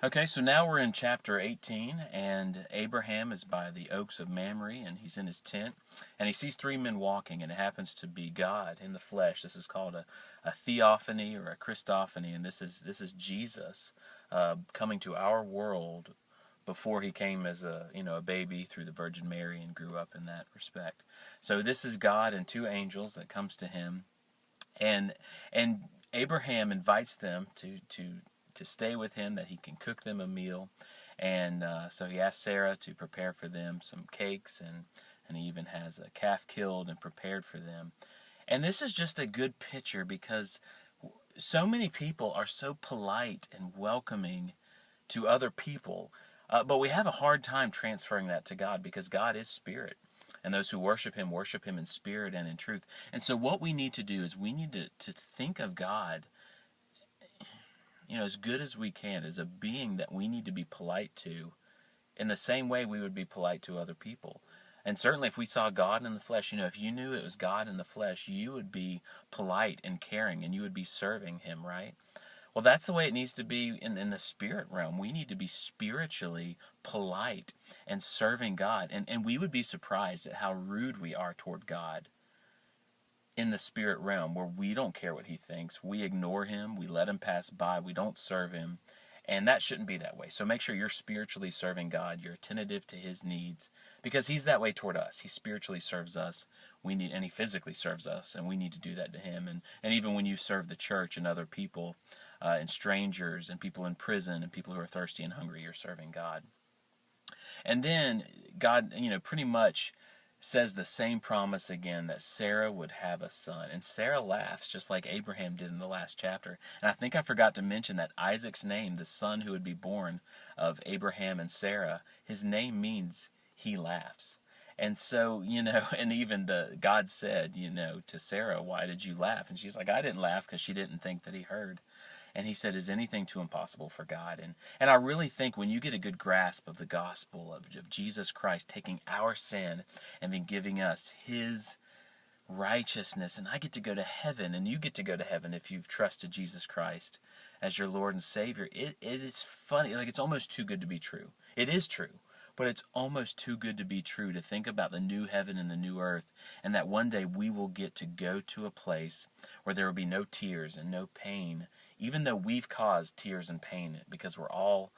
Okay, so now we're in chapter 18, and Abraham is by the oaks of Mamre, and he's in his tent, and he sees three men walking, and it happens to be God in the flesh. This is called a theophany or a Christophany, and this is Jesus coming to our world before he came as a baby through the Virgin Mary and grew up in that respect. So this is God and two angels that comes to him, and and Abraham invites them to stay with him, that he can cook them a meal, and so he asks Sarah to prepare for them some cakes, and he even has a calf killed and prepared for them. And this is just a good picture because so many people are so polite and welcoming to other people, but we have a hard time transferring that to God because God is spirit. And those who worship him in spirit and in truth. And so what we need to do is we need to think of God, as good as we can, as a being that we need to be polite to in the same way we would be polite to other people. And certainly if we saw God in the flesh, if you knew it was God in the flesh, you would be polite and caring and you would be serving him, right? Well, that's the way it needs to be in the spirit realm. We need to be spiritually polite and serving God. And we would be surprised at how rude we are toward God in the spirit realm, where we don't care what he thinks. We ignore him. We let him pass by. We don't serve him. And that shouldn't be that way. So make sure you're spiritually serving God. You're attentive to his needs because he's that way toward us. He spiritually serves us. And he physically serves us, and we need to do that to him. And even when you serve the church and other people, and strangers and people in prison and people who are thirsty and hungry, you're serving God. And then God, pretty much says the same promise again, that Sarah would have a son. And Sarah laughs just like Abraham did in the last chapter. And I think I forgot to mention that Isaac's name, the son who would be born of Abraham and Sarah, his name means he laughs. And so, and even God said, to Sarah, why did you laugh? And she's like, I didn't laugh because she didn't think that he heard. And he said, is anything too impossible for God? And I really think when you get a good grasp of the gospel of Jesus Christ taking our sin and then giving us his righteousness, and I get to go to heaven, and you get to go to heaven if you've trusted Jesus Christ as your Lord and Savior, it is funny. Like, it's almost too good to be true. It is true. But it's almost too good to be true to think about the new heaven and the new earth, and that one day we will get to go to a place where there will be no tears and no pain, even though we've caused tears and pain because we're all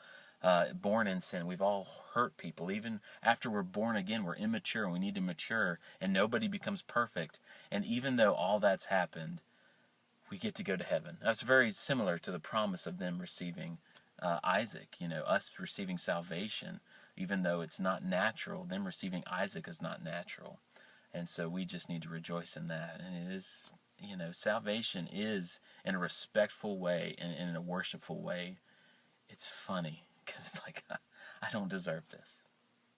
born in sin. We've all hurt people. Even after we're born again, we're immature and we need to mature, and nobody becomes perfect. And even though all that's happened, we get to go to heaven. That's very similar to the promise of them receiving Isaac, us receiving salvation, even though it's not natural. Them receiving Isaac is not natural. And so we just need to rejoice in that. And it is, salvation is in a respectful way and in a worshipful way. It's funny because it's like, I don't deserve this.